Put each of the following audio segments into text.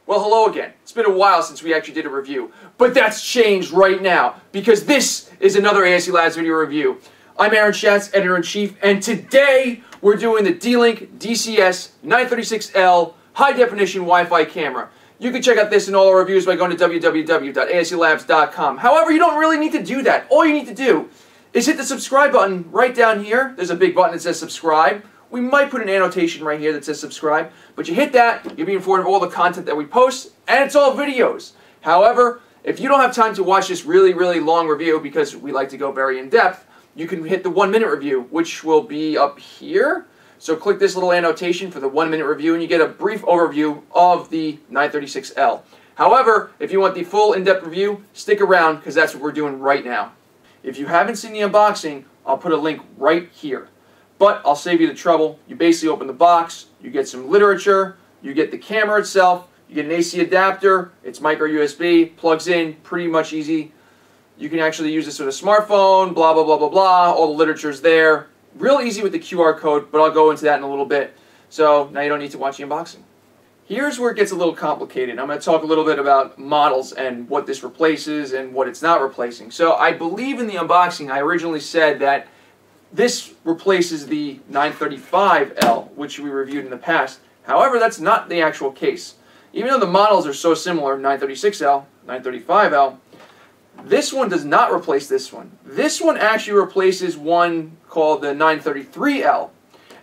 Well, hello again. It's been a while since we actually did a review, but that's changed right now because this is another ASE Labs video review. I'm Aaron Schatz, Editor-in-Chief, and today we're doing the D-Link DCS-936L high-definition Wi-Fi camera. You can check out this and all our reviews by going to www.aselabs.com. However, you don't really need to do that. All you need to do is hit the subscribe button right down here. There's a big button that says subscribe. We might put an annotation right here that says subscribe, but you hit that, you'll be informed of all the content that we post, and it's all videos. However, if you don't have time to watch this really long review, because we like to go very in-depth, you can hit the 1-minute review, which will be up here. So click this little annotation for the 1-minute review, and you get a brief overview of the 936L. However, if you want the full in-depth review, stick around, because that's what we're doing right now. If you haven't seen the unboxing, I'll put a link right here. But I'll save you the trouble. You basically open the box, you get some literature, you get the camera itself, you get an AC adapter, it's micro USB, plugs in, pretty much easy. You can actually use this with a smartphone, blah, blah, blah, blah, blah. All the literature's there. Real easy with the QR code, but I'll go into that in a little bit. So now you don't need to watch the unboxing. Here's where it gets a little complicated. I'm going to talk a little bit about models and what this replaces and what it's not replacing. So I believe in the unboxing I originally said that this replaces the 935L, which we reviewed in the past. However, that's not the actual case. Even though the models are so similar, 936L, 935L, this one does not replace this one. This one actually replaces one called the 933L.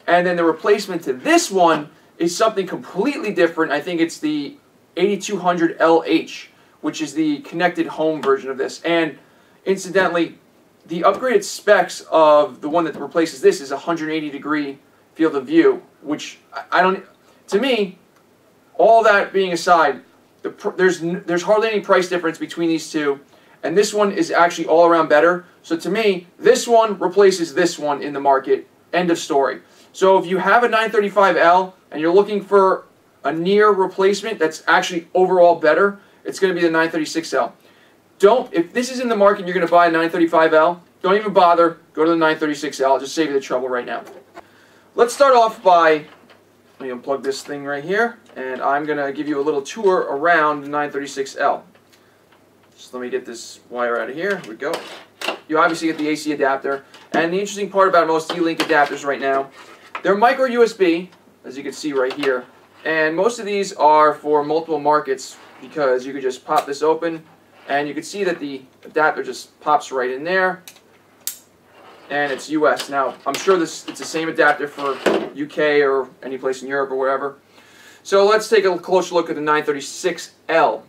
And then the replacement to this one is something completely different. I think it's the 8200LH, which is the connected home version of this. And incidentally, the upgraded specs of the one that replaces this is 180-degree field of view, which to me, all that being aside, there's hardly any price difference between these two, and this one is actually all around better. So to me, this one replaces this one in the market. End of story. So if you have a 935L and you're looking for a near replacement that's actually overall better, it's going to be the 936L. If this is in the market and you're going to buy a 935L, don't even bother. Go to the 936L. I'll just save you the trouble right now. Let's start off by, let me unplug this thing right here, and I'm going to give you a little tour around the 936L. Just let me get this wire out of here. Here we go. You obviously get the AC adapter, and the interesting part about most D-Link adapters right now, they're micro USB, as you can see right here, and most of these are for multiple markets because you could just pop this open, and you can see that the adapter just pops right in there, and it's US. Now, I'm sure it's the same adapter for UK or any place in Europe or whatever. So let's take a closer look at the 936L.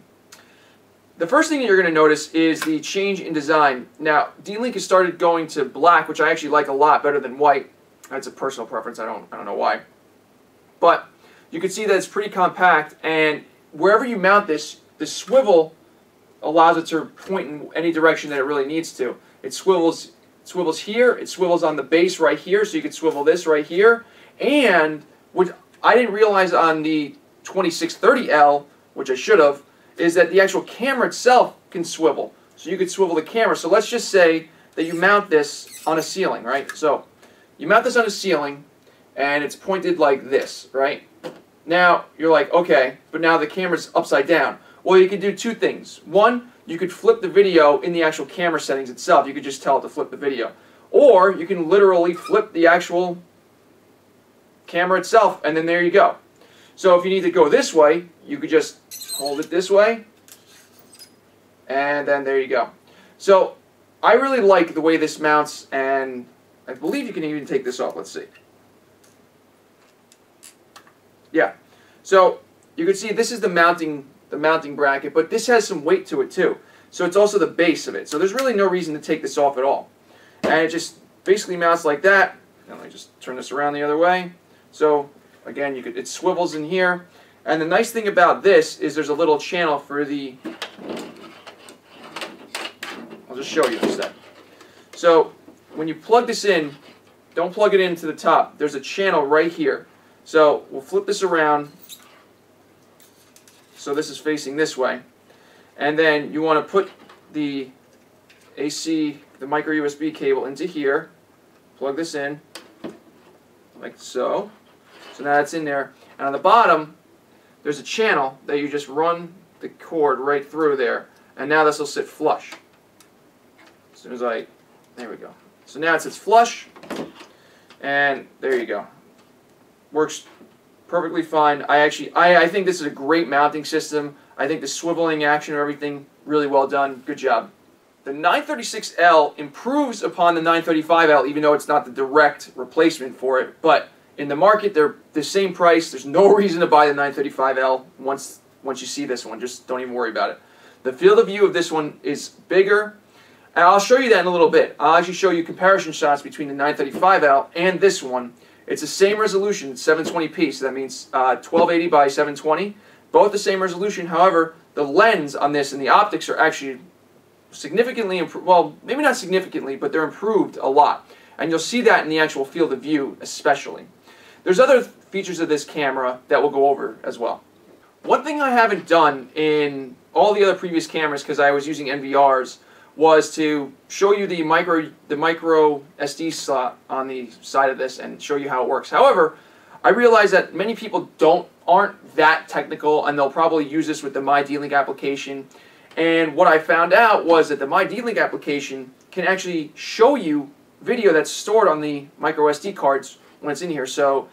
The first thing that you're going to notice is the change in design. Now, D-Link has started going to black, which I actually like a lot better than white. That's a personal preference. I don't know why. But you can see that it's pretty compact, and wherever you mount this, the swivel allows it to point in any direction that it really needs to. It swivels here, it swivels on the base right here, so you could swivel this right here. And what I didn't realize on the 2630L, which I should have, is that the actual camera itself can swivel. So you could swivel the camera. So let's just say that you mount this on a ceiling, right? So you mount this on a ceiling, and it's pointed like this, right? Now, you're like, okay, but now the camera's upside down. Well, you could do two things. One, you could flip the video in the actual camera settings itself. You could just tell it to flip the video. Or you can literally flip the actual camera itself, and then there you go. So if you need to go this way, you could just hold it this way, and then there you go. So I really like the way this mounts, and I believe you can even take this off. Let's see. Yeah. So you can see this is the mounting bracket, but this has some weight to it too. So it's also the base of it. So there's really no reason to take this off at all. And it just basically mounts like that. And let me just turn this around the other way. So again, it swivels in here. And the nice thing about this is there's a little channel for the, I'll just show you this then. So when you plug this in, don't plug it into the top. There's a channel right here. So we'll flip this around. So this is facing this way. And then you want to put the AC, the micro USB cable into here. Plug this in, like so. So now it's in there. And on the bottom, there's a channel that you just run the cord right through there, and now this will sit flush. As soon as there we go. So now it sits flush, and there you go. Works perfectly fine. I think this is a great mounting system. I think the swiveling action of everything, really well done. Good job. The 936L improves upon the 935L, even though it's not the direct replacement for it. But in the market, they're the same price. There's no reason to buy the 935L once you see this one. Just don't even worry about it. The field of view of this one is bigger. And I'll show you that in a little bit. I'll actually show you comparison shots between the 935L and this one. It's the same resolution, 720p, so that means 1280 by 720. Both the same resolution. However, the lens on this and the optics are actually significantly improved. Well, maybe not significantly, but they're improved a lot. And you'll see that in the actual field of view especially. There's other features of this camera that we'll go over as well. One thing I haven't done in all the other previous cameras, because I was using NVRs, was to show you the micro SD slot on the side of this and show you how it works. However, I realize that many people aren't that technical, and they'll probably use this with the Mydlink application. And what I found out was that the Mydlink application can actually show you video that's stored on the micro SD cards when it's in here. So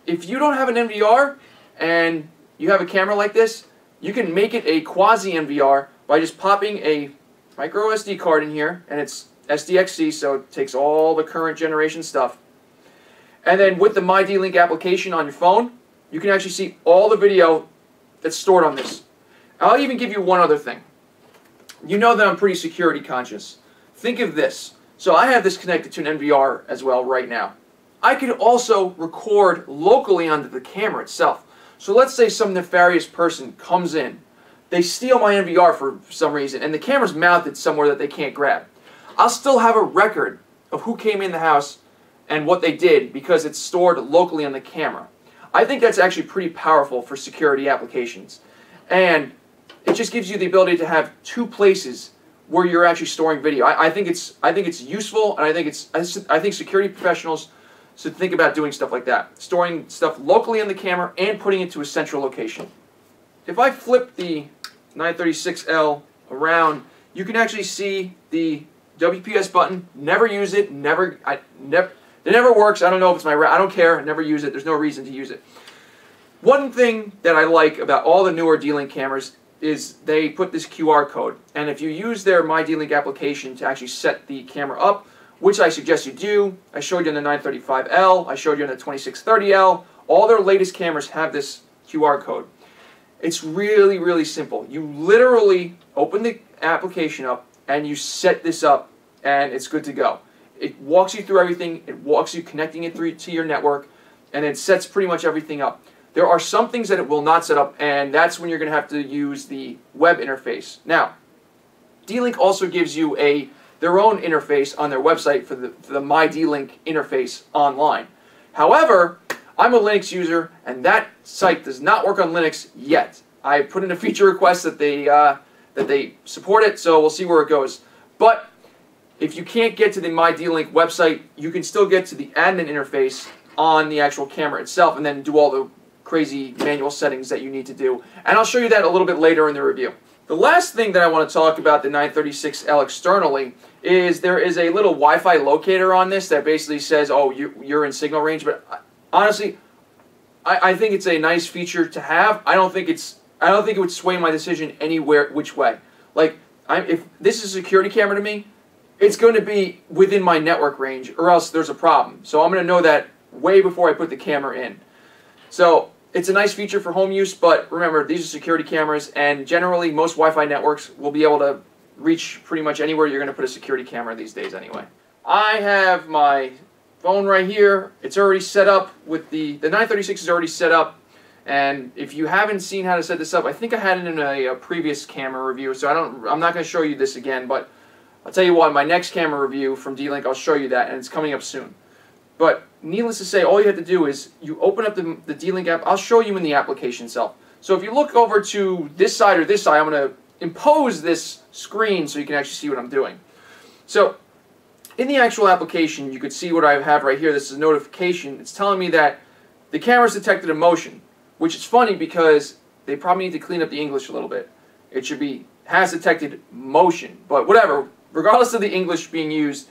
if you don't have an NVR and you have a camera like this, you can make it a quasi NVR by just popping a micro SD card in here, and it's SDXC, so it takes all the current generation stuff. And then with the Mydlink application on your phone, you can actually see all the video that's stored on this. I'll even give you one other thing. You know that I'm pretty security conscious. Think of this. So I have this connected to an NVR as well right now. I could also record locally onto the camera itself. So let's say some nefarious person comes in. They steal my NVR for some reason, and the camera's mounted somewhere that they can't grab. I'll still have a record of who came in the house and what they did because it's stored locally on the camera. I think that's actually pretty powerful for security applications. And it just gives you the ability to have two places where you're actually storing video. I think it's useful, and I think security professionals should think about doing stuff like that. Storing stuff locally on the camera and putting it to a central location. If I flip the 936L around, you can actually see the WPS button. Never use it. It never works. I don't know if it's I don't care. I never use it. There's no reason to use it. One thing that I like about all the newer D-Link cameras is they put this QR code. And if you use their Mydlink application to actually set the camera up, which I suggest you do, I showed you on the 935L, I showed you on the 2630L, all their latest cameras have this QR code. It's really, really simple. You literally open the application up and you set this up, and it's good to go. It walks you through everything. It walks you connecting it through to your network, and it sets pretty much everything up. There are some things that it will not set up, and that's when you're going to have to use the web interface. Now, D-Link also gives you their own interface on their website for the Mydlink interface online. However, I'm a Linux user, and that site does not work on Linux yet. I put in a feature request that they support it, so we'll see where it goes. But if you can't get to the Mydlink website, you can still get to the admin interface on the actual camera itself, and then do all the crazy manual settings that you need to do. And I'll show you that a little bit later in the review. The last thing that I want to talk about the 936L externally is there is a little Wi-Fi locator on this that basically says, oh, you're in signal range. But honestly, I think it's a nice feature to have. I don't think it would sway my decision which way. Like, if this is a security camera to me, it's going to be within my network range, or else there's a problem. So I'm going to know that way before I put the camera in. So it's a nice feature for home use, but remember, these are security cameras, and generally most Wi-Fi networks will be able to reach pretty much anywhere you're going to put a security camera these days anyway. I have my phone right here. It's already set up with the 936 is already set up, and if you haven't seen how to set this up, I think I had it in a previous camera review, so I'm not going to show you this again, but I'll tell you what, my next camera review from D-Link, I'll show you that, and it's coming up soon. But needless to say, all you have to do is you open up the D-Link app. I'll show you in the application itself. So if you look over to this side or this side, I'm going to impose this screen so you can actually see what I'm doing. So in the actual application, you could see what I have right here. This is a notification. It's telling me that the camera's detected a motion, which is funny because they probably need to clean up the English a little bit. It should be has detected motion, but whatever. Regardless of the English being used,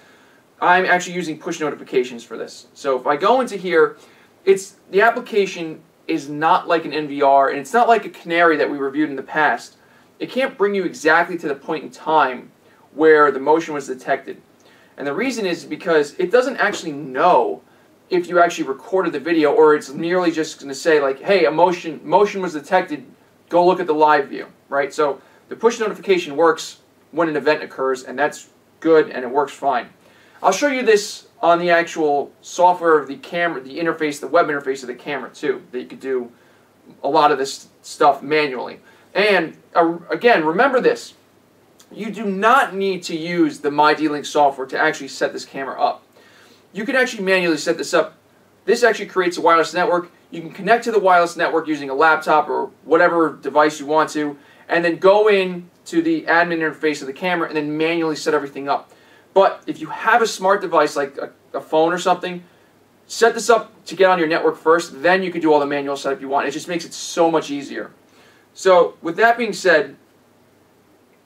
I'm actually using push notifications for this. So if I go into here, the application is not like an NVR, and it's not like a Canary that we reviewed in the past. It can't bring you exactly to the point in time where the motion was detected. And the reason is because it doesn't actually know if you actually recorded the video, or it's merely just going to say like, hey, a motion was detected, go look at the live view, right? So the push notification works when an event occurs, and that's good, and it works fine. I'll show you this on the actual software of the camera, the interface, the web interface of the camera too, that you could do a lot of this stuff manually. And again, remember this, you do not need to use the Mydlink software to actually set this camera up. You can actually manually set this up. This actually creates a wireless network. You can connect to the wireless network using a laptop or whatever device you want to, and then go in to the admin interface of the camera and then manually set everything up. But if you have a smart device like a phone or something, set this up to get on your network first, then you can do all the manual setup you want. It just makes it so much easier. So with that being said,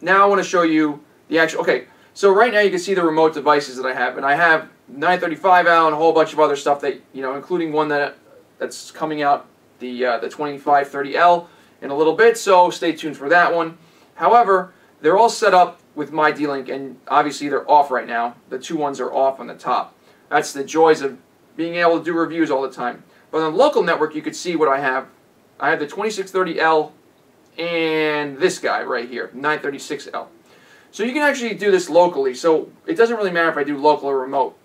now I want to show you the actual, okay, so right now you can see the remote devices that I have, and I have 935L and a whole bunch of other stuff that, you know, including one that's coming out, the 2530L in a little bit, so stay tuned for that one. However, they're all set up with Mydlink, and obviously they're off right now. The two ones are off on the top. That's the joys of being able to do reviews all the time. But on the local network, you could see what I have. I have the 2630L and this guy right here, 936L. So you can actually do this locally, so it doesn't really matter if I do local or remote.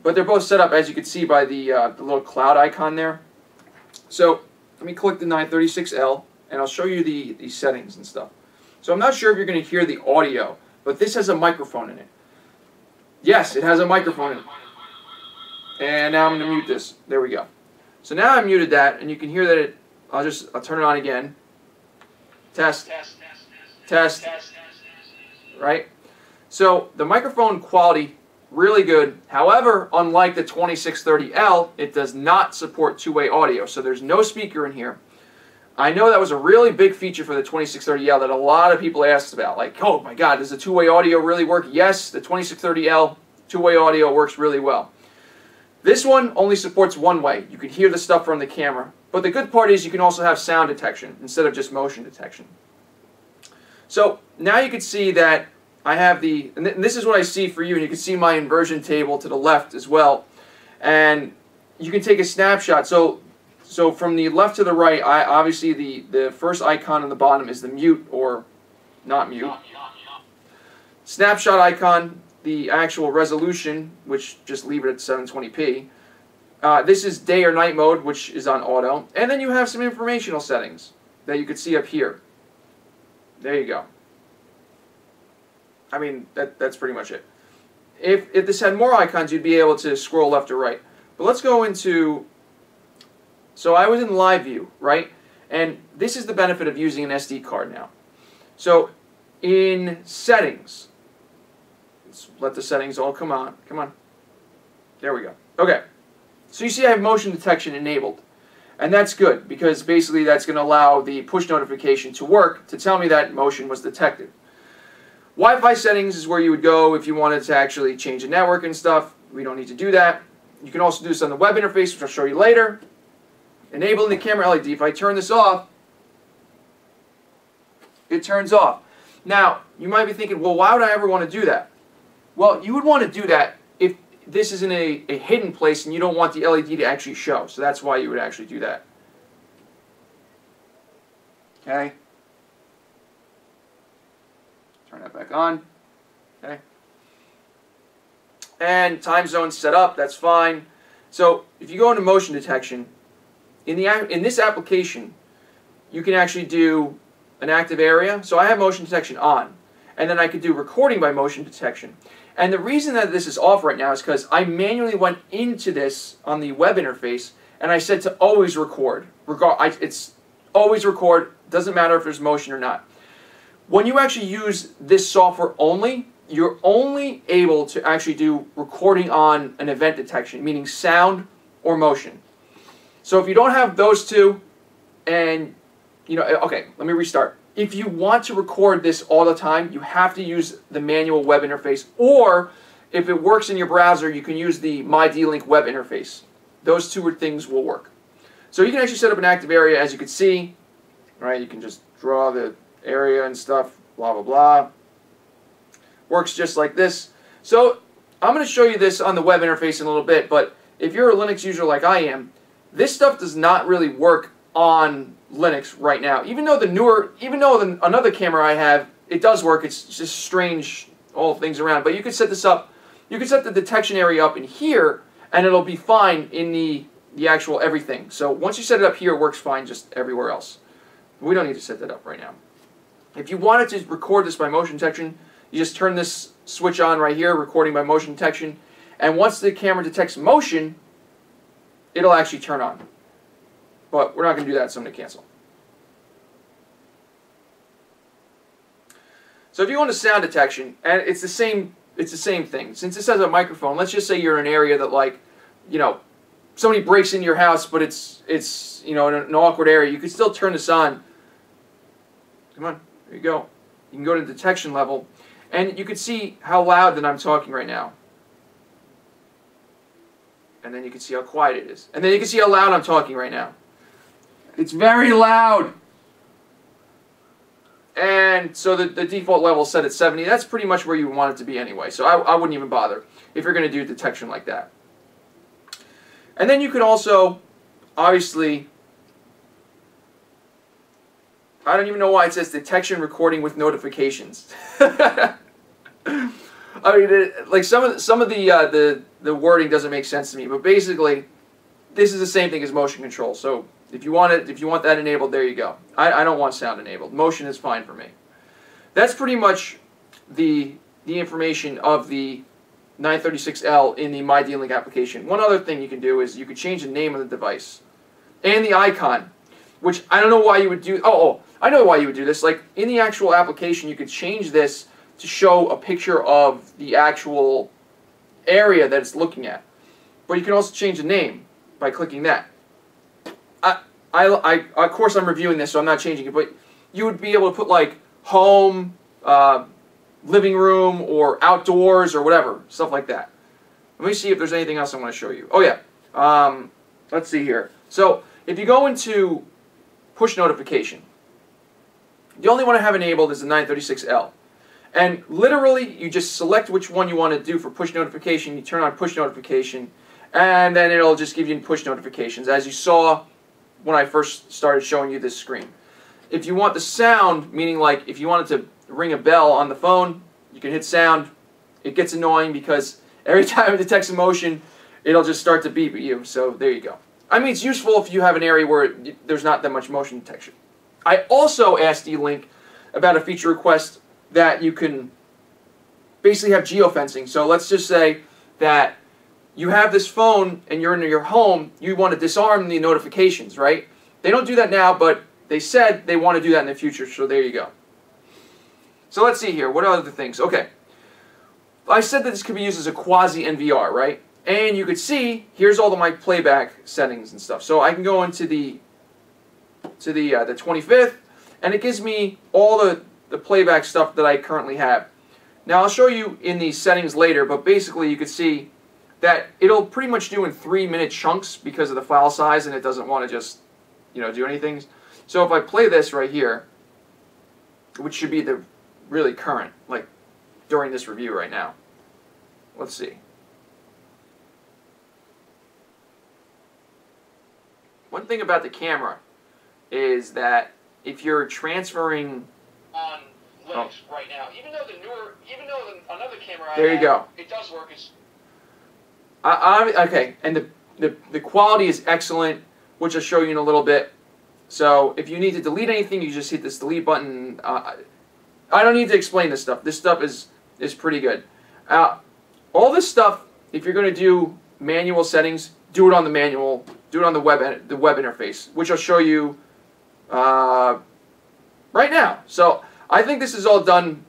But they're both set up, as you can see by the little cloud icon there. So let me click the 936L, and I'll show you the settings and stuff. So I'm not sure if you're going to hear the audio, but this has a microphone in it. Yes, it has a microphone in it. And now I'm going to mute this. There we go. So now I muted that, and you can hear that I'll turn it on again. Test. Test. Right? So the microphone quality, really good. However, unlike the 2630L, it does not support two-way audio, so there's no speaker in here. I know that was a really big feature for the 2630L that a lot of people asked about. Like, oh my God, does the two-way audio really work? Yes, the 2630L two-way audio works really well. This one only supports one way. You can hear the stuff from the camera. But the good part is you can also have sound detection instead of just motion detection. So now you can see that I have and this is what I see for you, and you can see my inversion table to the left as well. And you can take a snapshot. So from the left to the right, obviously the first icon on the bottom is the mute or not mute. Snapshot icon, the actual resolution, which just leave it at 720p. This is day or night mode, which is on auto. And then you have some informational settings that you could see up here. There you go. I mean, that's pretty much it. If this had more icons, you'd be able to scroll left or right. But let's go into... So I was in live view, right? And this is the benefit of using an SD card now. So in settings, let's let the settings all come on. Come on. There we go. Okay. So you see I have motion detection enabled. And that's good because basically that's going to allow the push notification to work to tell me that motion was detected. Wi-Fi settings is where you would go if you wanted to actually change the network and stuff. We don't need to do that. You can also do this on the web interface, which I'll show you later. Enabling the camera LED. If I turn this off, it turns off. Now, you might be thinking, well, why would I ever want to do that? Well, you would want to do that if this is in a hidden place and you don't want the LED to actually show. So that's why you would actually do that. Okay. Turn that back on. Okay. And time zone set up, that's fine. So if you go into motion detection, in this application, you can actually do an active area. So I have motion detection on. And then I could do recording by motion detection. And the reason that this is off right now is because I manually went into this on the web interface and I said to always record. It's always record, doesn't matter if there's motion or not. When you actually use this software only, you're only able to actually do recording on an event detection, meaning sound or motion. So if you don't have those two and okay, let me restart. If you want to record this all the time, you have to use the manual web interface, or if it works in your browser, you can use the Mydlink Web Interface. Those two things will work. So you can actually set up an active area, as you can see. Right? You can just draw the area and stuff, blah, blah, blah. Works just like this. So I'm going to show you this on the web interface in a little bit, but if you're a Linux user like I am, this stuff does not really work on Linux right now. Even though another camera I have, it does work. It's just strange, all things around. But you could set this up. You can set the detection area up in here, and it'll be fine in the actual everything. So once you set it up here, it works fine just everywhere else. We don't need to set that up right now. If you wanted to record this by motion detection, you just turn this switch on right here, recording by motion detection, and once the camera detects motion, it'll actually turn on. But we're not going to do that, so I'm going to cancel. So if you go into sound detection, and it's the same thing. Since this has a microphone, let's just say you're in an area that, like, somebody breaks into your house, but it's in an awkward area. You can still turn this on. Come on, there you go. You can go to detection level, and you can see how loud that I'm talking right now. And then you can see how quiet it is. And then you can see how loud I'm talking right now. It's very loud. And so the default level is set at 70. That's pretty much where you want it to be anyway. So I wouldn't even bother if you're going to do detection like that. And then you could also, obviously, I don't even know why it says detection recording with notifications. I mean, like some of the wording doesn't make sense to me. But basically, this is the same thing as motion control. So if you want that enabled, there you go. I don't want sound enabled. Motion is fine for me. That's pretty much the information of the 936L in the Mydlink application. One other thing you can do is you can change the name of the device and the icon, which I don't know why you would do. Oh, I know why you would do this. Like in the actual application, you could change this to show a picture of the actual area that it's looking at. But you can also change the name by clicking that. Of course, I'm reviewing this, so I'm not changing it, but you would be able to put like home, living room, or outdoors, or whatever, stuff like that. Let me see if there's anything else I want to show you. Oh yeah, let's see here. So if you go into push notification, the only one I have enabled is the 936L. And literally, you just select which one you want to do for push notification, you turn on push notification, and then it'll just give you push notifications, as you saw when I first started showing you this screen. If you want the sound, meaning like if you wanted to ring a bell on the phone, you can hit sound. It gets annoying because every time it detects a motion, it'll just start to beep at you. So there you go. I mean, it's useful if you have an area where there's not that much motion detection. I also asked D-Link about a feature request that you can basically have geofencing. So let's just say that you have this phone and you're in your home, you want to disarm the notifications, right? They don't do that now, but they said they want to do that in the future, so there you go. So let's see here, what are other things? Okay, I said that this could be used as a quasi-NVR, right? And you could see, here's all my playback settings and stuff. So I can go into the 25th, and it gives me all the playback stuff that I currently have. Now I'll show you in the settings later, but basically you could see that it'll pretty much do in 3-minute chunks because of the file size, and it doesn't want to just, do anything. So if I play this right here, which should be the really current, like during this review right now. Let's see. One thing about the camera is that if you're transferring on Linux right now, even though another camera I have, go. It does work. Okay, and the quality is excellent, which I'll show you in a little bit. So if you need to delete anything, you just hit this delete button. I don't need to explain this stuff. This stuff is pretty good. All this stuff, if you're going to do manual settings, do it on the manual. Do it on the web interface, which I'll show you right now. So I think this is all done.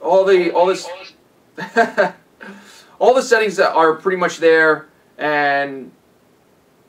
All the settings that are pretty much there, and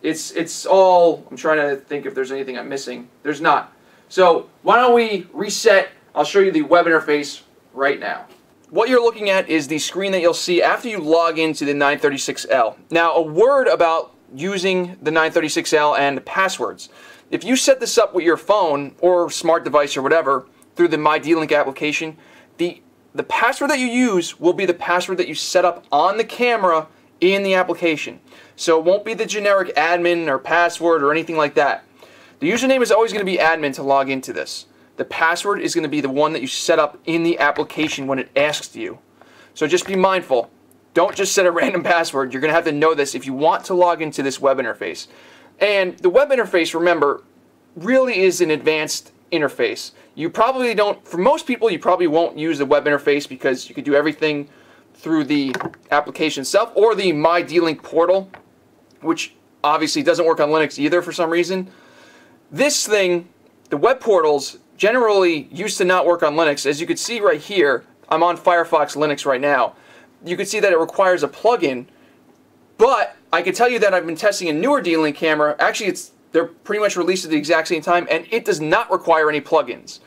it's all. I'm trying to think if there's anything I'm missing. There's not. So why don't we reset? I'll show you the web interface right now. What you're looking at is the screen that you'll see after you log into the 936L. Now, a word about using the 936L and the passwords. If you set this up with your phone or smart device or whatever through the Mydlink application, the password that you use will be the password that you set up on the camera in the application. So it won't be the generic admin or password or anything like that. The username is always going to be admin to log into this. The password is going to be the one that you set up in the application when it asks you. So just be mindful. Don't just set a random password. You're going to have to know this if you want to log into this web interface. And the web interface, remember, really is an advanced interface. You probably don't, for most people, you probably won't use the web interface because you could do everything through the application itself or the Mydlink portal, which obviously doesn't work on Linux either for some reason. This thing, the web portals, generally used to not work on Linux. As you can see right here, I'm on Firefox Linux right now. You can see that it requires a plugin, but I can tell you that I've been testing a newer D-Link camera. Actually, they're pretty much released at the exact same time, and it does not require any plugins.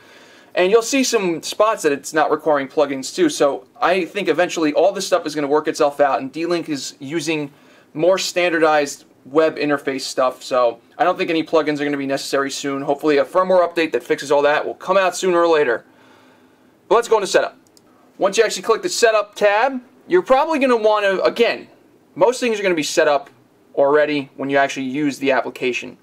And you'll see some spots that it's not requiring plugins too. So I think eventually all this stuff is going to work itself out, and D-Link is using more standardized web interface stuff. So I don't think any plugins are going to be necessary soon. Hopefully a firmware update that fixes all that will come out sooner or later. But let's go into setup. Once you actually click the setup tab, you're probably going to want to, again, most things are going to be set up already when you actually use the application.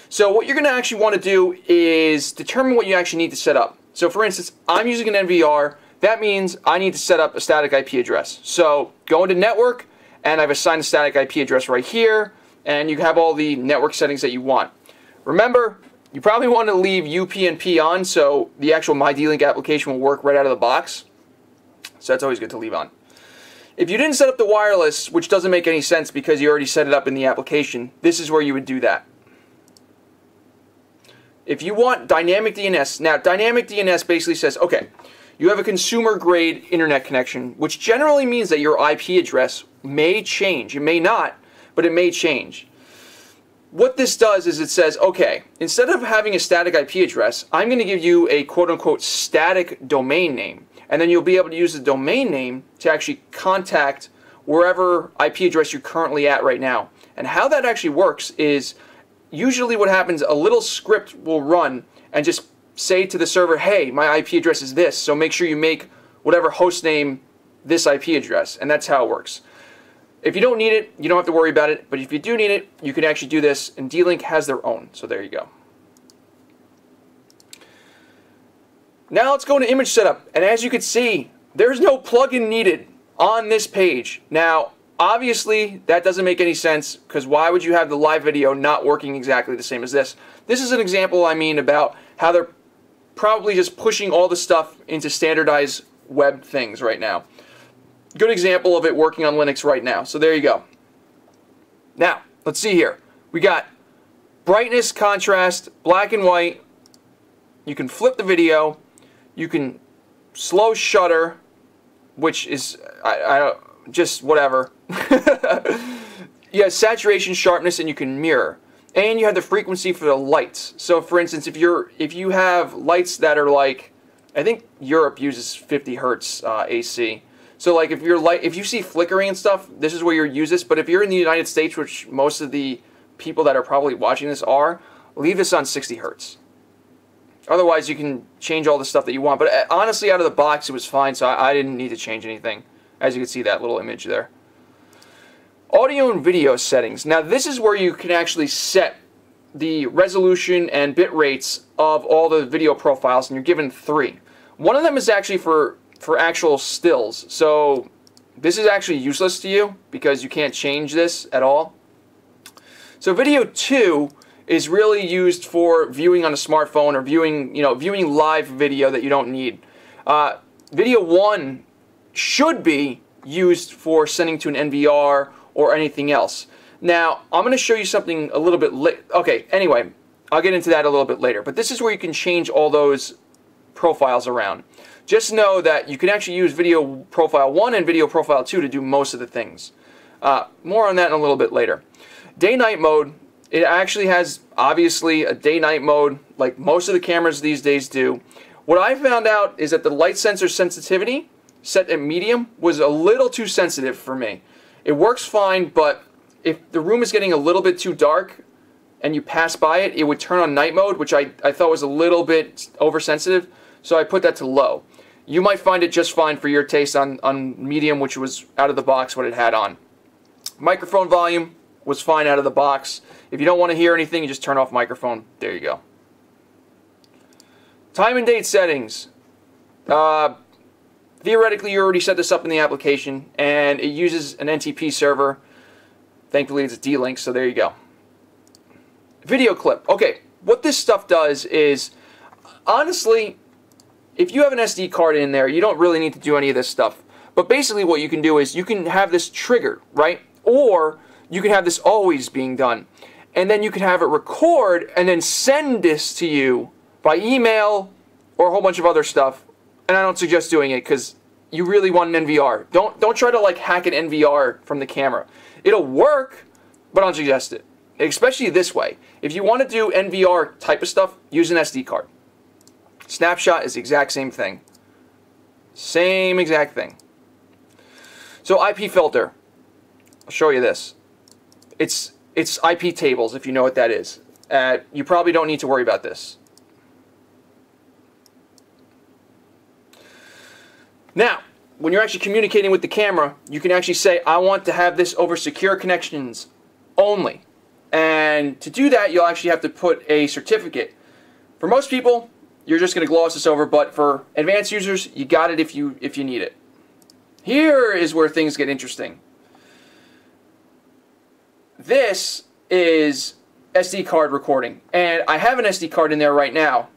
So what you're going to actually want to do is determine what you actually need to set up. So for instance, I'm using an NVR. That means I need to set up a static IP address. So go into network, and I've assigned a static IP address right here, and you have all the network settings that you want. Remember, you probably want to leave UPnP on so the actual Mydlink application will work right out of the box. So that's always good to leave on. If you didn't set up the wireless, which doesn't make any sense because you already set it up in the application, this is where you would do that. If you want dynamic DNS, now dynamic DNS basically says, okay, you have a consumer grade internet connection, which generally means that your IP address may change. It may not, but it may change. What this does is it says, okay, instead of having a static IP address, I'm going to give you a quote-unquote static domain name. And then you'll be able to use the domain name to actually contact wherever IP address you're currently at right now. And how that actually works is usually what happens, a little script will run and just say to the server, hey, my IP address is this, so make sure you make whatever host name this IP address. And that's how it works. If you don't need it, you don't have to worry about it. But if you do need it, you can actually do this. And D-Link has their own. So there you go. Now let's go into image setup. And as you can see, there's no plugin needed on this page. Now, obviously, that doesn't make any sense because why would you have the live video not working exactly the same as this? This is an example, I mean, about how they're probably just pushing all the stuff into standardized web things right now. Good example of it working on Linux right now. So there you go. Now, let's see here. We got brightness, contrast, black and white. You can flip the video. You can slow shutter, which is just whatever. You have saturation, sharpness, and you can mirror. And you have the frequency for the lights. So for instance, if you have lights that are like, I think Europe uses 50 hertz AC. So like if you see flickering and stuff, this is where you use this. But if you're in the United States, which most of the people that are probably watching this are, leave this on 60 hertz. Otherwise, you can change all the stuff that you want. But honestly, out of the box, it was fine, so I didn't need to change anything. As you can see, that little image there. Audio and video settings. Now, this is where you can actually set the resolution and bit rates of all the video profiles, and you're given 3. One of them is actually for actual stills. So this is actually useless to you because you can't change this at all. So video 2 is really used for viewing on a smartphone or viewing live video that you don't need. Video 1 should be used for sending to an NVR or anything else. Now, I'm going to show you something a little bit later. Okay, anyway, I'll get into that a little bit later. But this is where you can change all those profiles around. Just know that you can actually use video profile 1 and video profile 2 to do most of the things. More on that in a little bit later. Day-night mode It actually has, obviously, a day-night mode, like most of the cameras these days do. What I found out is that the light sensor sensitivity, set at medium, was a little too sensitive for me. It works fine, but if the room is getting a little bit too dark and you pass by it, it would turn on night mode, which I thought was a little bit oversensitive, so I put that to low. You might find it just fine for your taste on medium, which was out of the box what it had on. Microphone volume was fine out of the box. If you don't want to hear anything, you just turn off microphone. There you go. Time and date settings. Theoretically, you already set this up in the application, and it uses an NTP server. Thankfully, it's a D-Link, so there you go. Video clip. Okay, what this stuff does is, honestly, if you have an SD card in there, you don't really need to do any of this stuff. But basically what you can do is you can have this triggered, right? Or you can have this always being done. And then you can have it record and then send this to you by email or a whole bunch of other stuff. And I don't suggest doing it because you really want an NVR. Don't try to like hack an NVR from the camera. It'll work, but I don't suggest it. Especially this way. If you want to do NVR type of stuff, use an SD card. Snapshot is the exact same thing. Same exact thing. So IP filter. I'll show you this. It's IP tables, if you know what that is. You probably don't need to worry about this. Now, when you're actually communicating with the camera, you can actually say, I want to have this over secure connections only. And to do that, you'll actually have to put a certificate. For most people, you're just going to gloss this over, but for advanced users, you got it if you need it. Here is where things get interesting. This is SD card recording, and I have an SD card in there right now.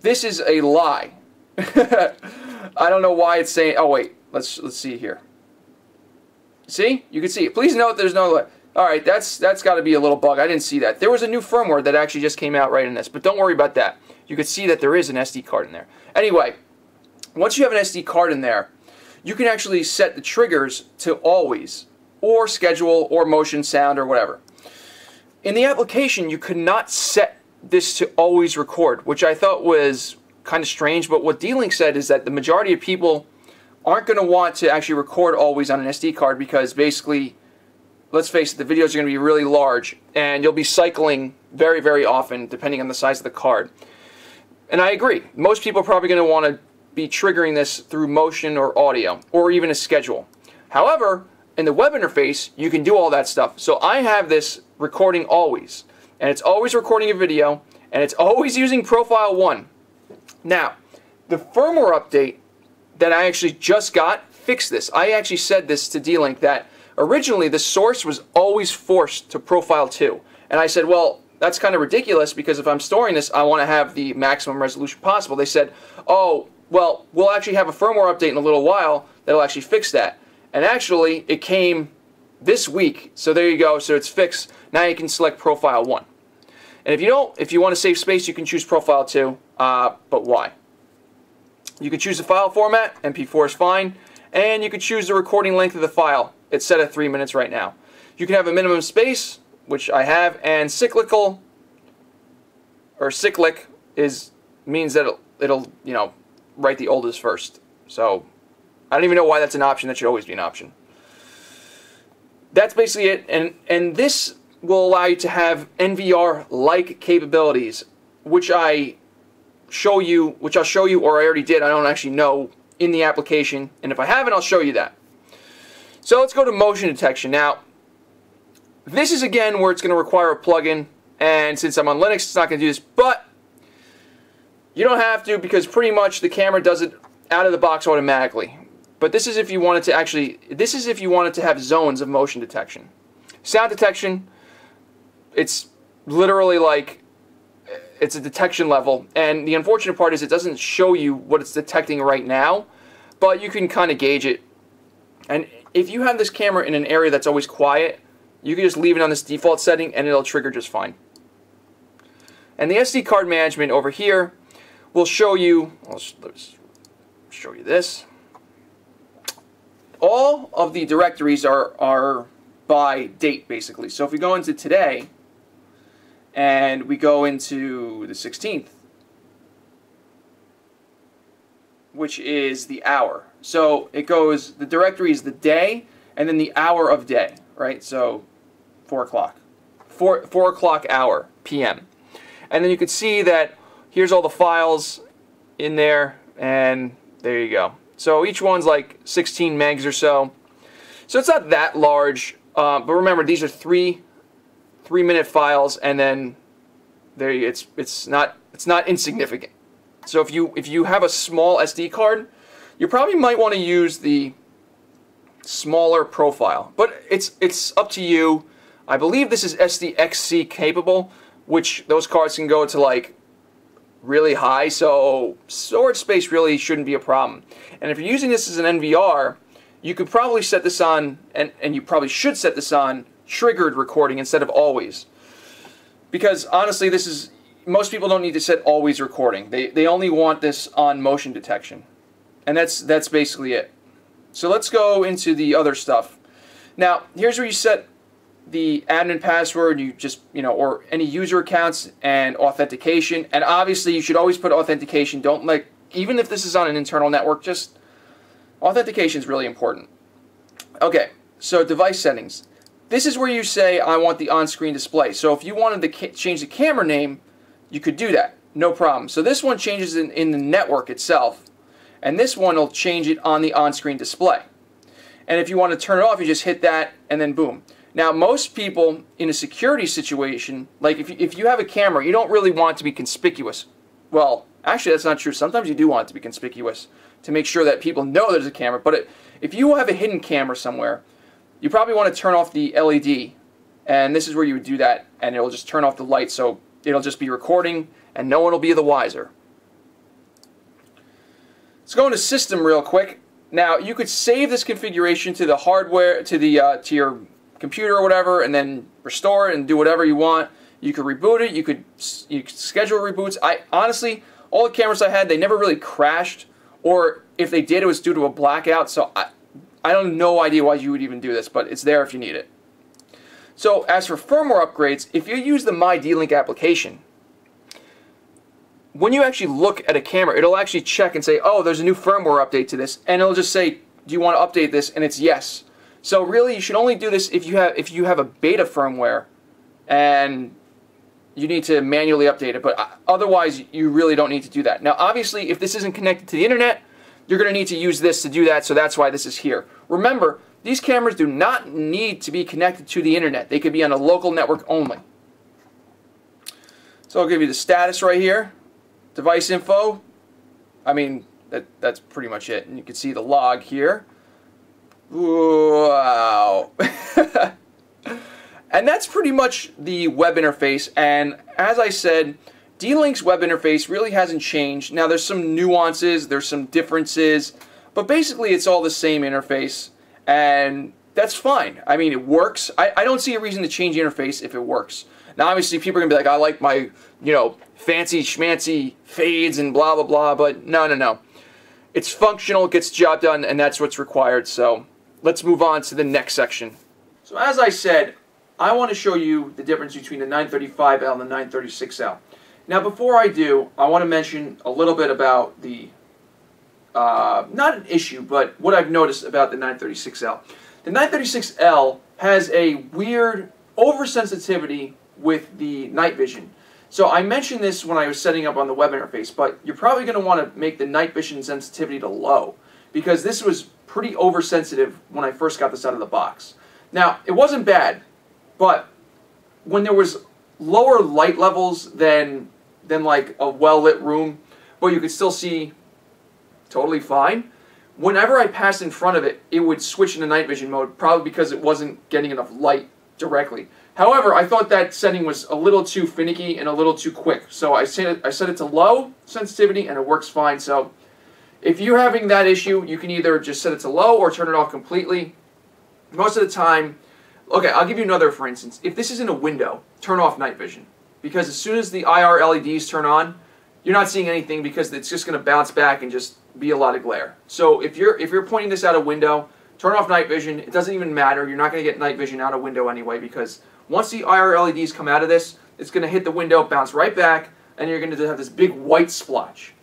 This is a lie. I don't know why it's saying. Oh wait, let's see here. See, you can see it. Please note there's no. All right, that's got to be a little bug. I didn't see that. There was a new firmware that actually just came out right in this, but don't worry about that. You can see that there is an SD card in there. Anyway, once you have an SD card in there, you can actually set the triggers to always, or schedule, or motion, sound, or whatever. In the application, you could not set this to always record, which I thought was kind of strange, but what D-Link said is that the majority of people aren't going to want to actually record always on an SD card because basically, let's face it, the videos are going to be really large, and you'll be cycling very, very often, depending on the size of the card. And I agree. Most people are probably going to want to be triggering this through motion or audio, or even a schedule. However, in the web interface, you can do all that stuff. So I have this recording always, and it's always recording a video, and it's always using Profile 1. Now, the firmware update that I actually just got fixed this. I actually said this to D-Link that originally the source was always forced to Profile 2. And I said, well, that's kind of ridiculous because if I'm storing this, I want to have the maximum resolution possible. They said, oh, well, we'll actually have a firmware update in a little while that'll actually fix that. And actually, it came this week. So there you go. So it's fixed. Now you can select Profile 1. And if you want to save space, you can choose Profile 2. But why? You can choose the file format. MP4 is fine. And you can choose the recording length of the file. It's set at 3 minutes right now. You can have a minimum space, which I have, and cyclical, or cyclic, means that it'll write the oldest first. So I don't even know why that's an option. That should always be an option. That's basically it, and this will allow you to have NVR-like capabilities, which I'll show you, or I already did. I don't actually know in the application, and if I haven't, I'll show you that. So let's go to motion detection. Now, this is again where it's going to require a plugin, and since I'm on Linux, it's not going to do this, but you don't have to because pretty much the camera does it out of the box automatically. But this is if you wanted to have zones of motion detection. Sound detection, it's literally like, it's a detection level, and the unfortunate part is it doesn't show you what it's detecting right now, but you can kind of gauge it. And if you have this camera in an area that's always quiet, you can just leave it on this default setting and it'll trigger just fine. And the SD card management over here will show you, let's show you this. All of the directories are by date, basically. So if we go into today, and we go into the 16th, which is the hour. So it goes, the directory is the day, and then the hour of day, right? So 4 o'clock. 4 o'clock hour, PM. And then you can see that here's all the files in there, and there you go. So each one's like 16 megs or so. So it's not that large, but remember, these are three-minute files, and then there you, it's not insignificant. So if you have a small SD card, you probably might want to use the smaller profile, but it's up to you. I believe this is SDXC capable, which those cards can go to like really high, so storage space really shouldn't be a problem. And if you're using this as an NVR, you could probably set this on, and you probably should set this on triggered recording instead of always. Because honestly, this is, most people don't need to set always recording. They only want this on motion detection. And that's basically it. So let's go into the other stuff. Now, here's where you set the admin password, you just, or any user accounts and authentication. And obviously, you should always put authentication. Don't like, even if this is on an internal network, just authentication is really important. Okay, so device settings. This is where you say, I want the on-screen display. So if you wanted to change the camera name, you could do that, no problem. So this one changes in the network itself, and this one will change it on the on-screen display. And if you want to turn it off, you just hit that, and then boom. Now, most people in a security situation, like if you have a camera, you don't really want it to be conspicuous. Well, actually, that's not true. Sometimes you do want it to be conspicuous to make sure that people know there's a camera. But if you have a hidden camera somewhere, you probably want to turn off the LED. And this is where you would do that, and it'll just turn off the light, so it'll just be recording, and no one will be the wiser. Let's go into system real quick. Now, you could save this configuration to the hardware, to your computer or whatever, and then restore it and do whatever you want. You could reboot it. You could schedule reboots. Honestly, all the cameras I had, they never really crashed, or if they did, it was due to a blackout. So I don't no idea why you would even do this, but it's there if you need it. So as for firmware upgrades, if you use the Mydlink application, when you actually look at a camera, it'll actually check and say, oh, there's a new firmware update to this, and it'll just say, do you want to update this? And it's yes. So really, you should only do this if you have a beta firmware, and you need to manually update it. But otherwise, you really don't need to do that. Now, obviously, if this isn't connected to the internet, you're going to need to use this to do that. So that's why this is here. Remember, these cameras do not need to be connected to the internet. They could be on a local network only. So I'll give you the status right here. Device info. I mean, that's pretty much it. And you can see the log here. Wow. And that's pretty much the web interface. And as I said, D-Link's web interface really hasn't changed. Now there's some nuances, there's some differences, but basically it's all the same interface, and that's fine. I mean, it works. I don't see a reason to change the interface if it works. Now obviously people are going to be like, I like my, fancy schmancy fades and blah blah blah, but no. It's functional, it gets the job done, and that's what's required. So let's move on to the next section. So as I said, I want to show you the difference between the 935L and the 936L. Now before I do, I want to mention a little bit about the, not an issue, but what I've noticed about the 936L. The 936L has a weird oversensitivity with the night vision. So I mentioned this when I was setting up on the web interface, but you're probably going to want to make the night vision sensitivity to low, because this was pretty oversensitive when I first got this out of the box. Now, it wasn't bad, but when there was lower light levels than like a well-lit room, but you could still see totally fine, whenever I passed in front of it, it would switch into night vision mode, probably because it wasn't getting enough light directly. However, I thought that setting was a little too finicky and a little too quick, so I set it to low sensitivity, and it works fine. So if you're having that issue, you can either just set it to low or turn it off completely. Most of the time, okay, I'll give you another for instance. If this is in a window, turn off night vision, because as soon as the IR LEDs turn on, you're not seeing anything, because it's just going to bounce back and just be a lot of glare. So if you're pointing this out a window, turn off night vision. It doesn't even matter. You're not going to get night vision out a window anyway, because once the IR LEDs come out of this, it's going to hit the window, bounce right back, and you're going to have this big white splotch.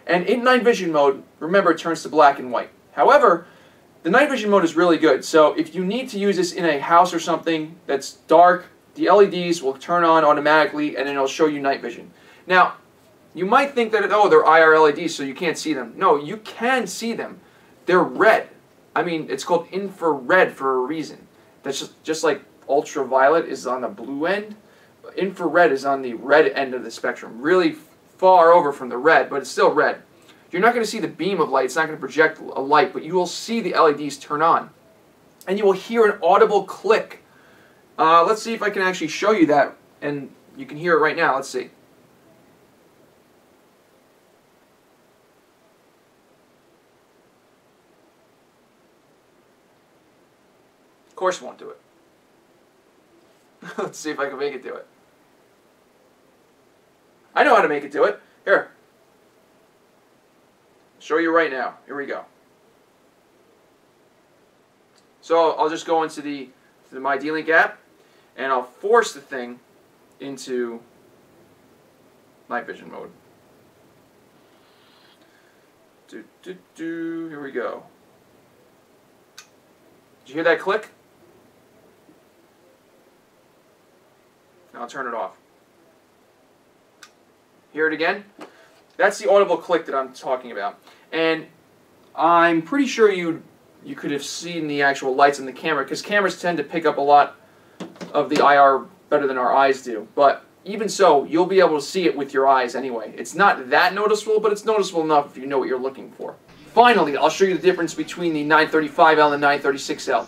And in night vision mode, remember, it turns to black and white. However, the night vision mode is really good. So if you need to use this in a house or something that's dark, the LEDs will turn on automatically, and then it'll show you night vision. Now, you might think that, oh, they're IR LEDs, so you can't see them. No, you can see them. They're red. I mean, it's called infrared for a reason. That's just like ultraviolet is on the blue end. Infrared is on the red end of the spectrum. Really far over from the red, but it's still red. You're not going to see the beam of light. It's not going to project a light, but you will see the LEDs turn on. And you will hear an audible click. Let's see if I can actually show you that, and you can hear it right now. Let's see. Of course it won't do it. Let's see if I can make it do it. I know how to make it do it. Here. Show you right now. Here we go. So I'll just go into the Mydlink app, and I'll force the thing into night vision mode. Here we go. Did you hear that click? Now I'll turn it off. Hear it again? That's the audible click that I'm talking about. And I'm pretty sure you could have seen the actual lights in the camera, because cameras tend to pick up a lot of the IR better than our eyes do. But even so, you'll be able to see it with your eyes anyway. It's not that noticeable, but it's noticeable enough if you know what you're looking for. Finally, I'll show you the difference between the 935L and the 936L.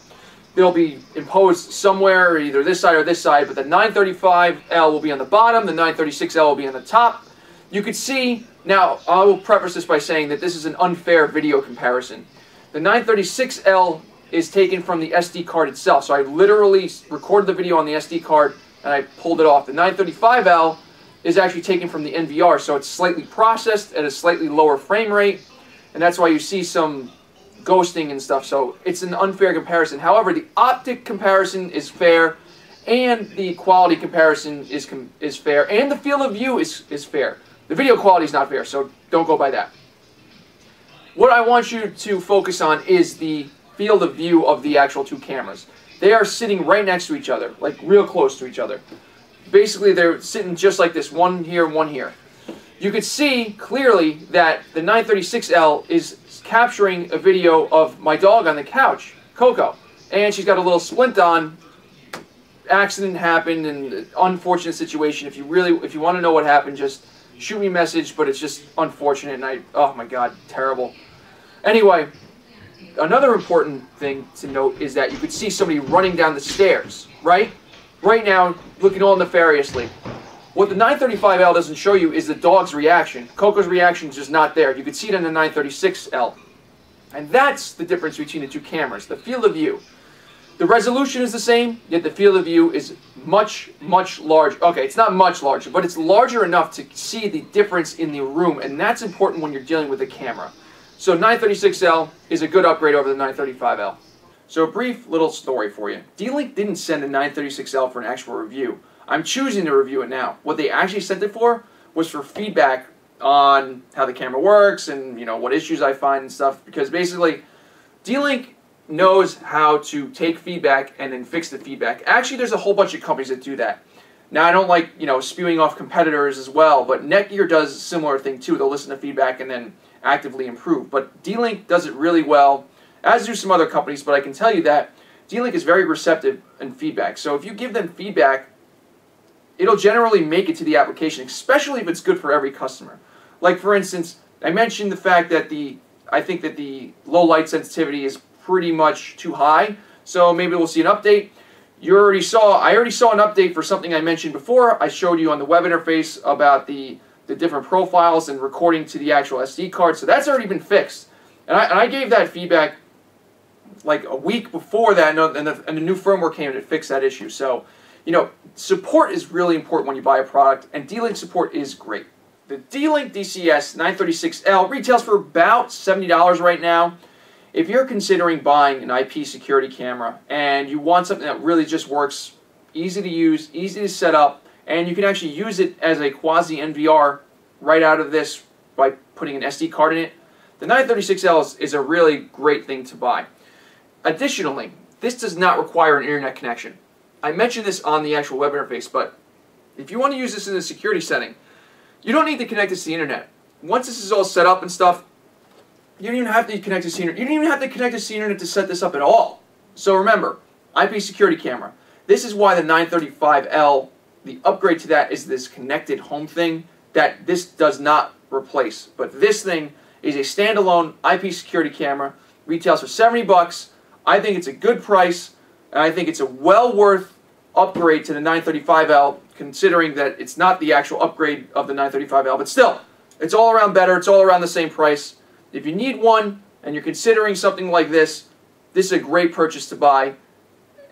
They'll be imposed somewhere, either this side or this side, but the 935L will be on the bottom, the 936L will be on the top. You could see, now I will preface this by saying that this is an unfair video comparison. The 936L is taken from the SD card itself, so I literally recorded the video on the SD card and I pulled it off. The 935L is actually taken from the NVR, so it's slightly processed at a slightly lower frame rate, and that's why you see some ghosting and stuff, so it's an unfair comparison. However, the optic comparison is fair, and the quality comparison is fair, and the field of view is fair. The video quality is not fair, so don't go by that. What I want you to focus on is the field of view of the actual two cameras. They are sitting right next to each other, like real close to each other. Basically, they're sitting just like this, one here, one here. You could see clearly that the 936L is capturing a video of my dog on the couch, Coco, and she's got a little splint on. Accident happened, and unfortunate situation. If you want to know what happened, just shoot me a message, but it's just unfortunate, and oh my God, terrible. Anyway, another important thing to note is that you could see somebody running down the stairs, right? Right now, looking all nefariously. What the 935L doesn't show you is the dog's reaction. Coco's reaction is just not there. You can see it in the 936L. And that's the difference between the two cameras, the field of view. The resolution is the same, yet the field of view is much, much larger. Okay, it's not much larger, but it's larger enough to see the difference in the room, and that's important when you're dealing with a camera. So 936L is a good upgrade over the 935L. So a brief little story for you. D-Link didn't send the 936L for an actual review. I'm choosing to review it now. What they actually sent it for was for feedback on how the camera works and, you know, what issues I find and stuff, because basically D-Link knows how to take feedback and then fix the feedback. Actually, there's a whole bunch of companies that do that. Now, I don't like, you know, spewing off competitors as well, but Netgear does a similar thing too. They'll listen to feedback and then actively improve. But D-Link does it really well, as do some other companies, but I can tell you that D-Link is very receptive in feedback. So if you give them feedback, it'll generally make it to the application, especially if it's good for every customer. Like, for instance, I mentioned the fact that I think that the low light sensitivity is pretty much too high, so maybe we'll see an update. I already saw an update for something I mentioned before. I showed you on the web interface about the different profiles and recording to the actual SD card, so that's already been fixed. And I gave that feedback like a week before that, and the new firmware came to fix that issue. So, you know, support is really important when you buy a product, and D-Link support is great. The D-Link DCS-936L retails for about $70 right now. If you're considering buying an IP security camera and you want something that really just works, easy to use, easy to set up, and you can actually use it as a quasi-NVR right out of this by putting an SD card in it. The 936L is a really great thing to buy. Additionally, this does not require an internet connection. I mentioned this on the actual web interface, but if you want to use this in a security setting, you don't need to connect this to the internet. Once this is all set up and stuff, you don't even have to connect this to the internet. You don't even have to connect this to the internet to set this up at all. So remember, IP security camera. This is why the 935L, the upgrade to that is this connected home thing that this does not replace. But this thing is a standalone IP security camera. Retails for 70 bucks. I think it's a good price, and I think it's a well worth upgrade to the 935L, considering that it's not the actual upgrade of the 935L, but still, it's all around better. It's all around the same price. If you need one and you're considering something like this, this is a great purchase to buy,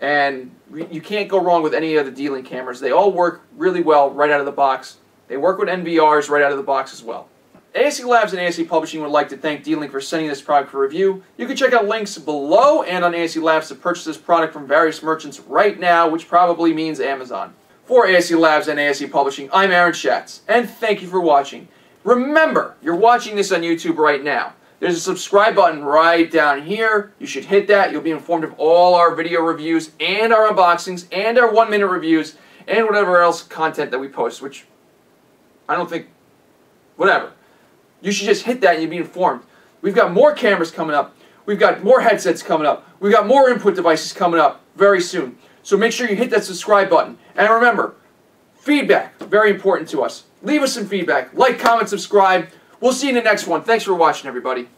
and you can't go wrong with any of the D-Link cameras. They all work really well right out of the box. They work with NVRs right out of the box as well. ASE Labs and ASE Publishing would like to thank D-Link for sending this product for review. You can check out links below and on ASE Labs to purchase this product from various merchants right now, which probably means Amazon. For ASE Labs and ASE Publishing, I'm Aaron Schatz, and thank you for watching. Remember, you're watching this on YouTube right now. There's a subscribe button right down here. You should hit that. You'll be informed of all our video reviews and our unboxings and our 1-minute reviews and whatever else content that we post, which I don't think, whatever. You should just hit that and you'll be informed. We've got more cameras coming up. We've got more headsets coming up. We've got more input devices coming up very soon. So make sure you hit that subscribe button. And remember, feedback, very important to us. Leave us some feedback. Like, comment, subscribe. We'll see you in the next one. Thanks for watching, everybody.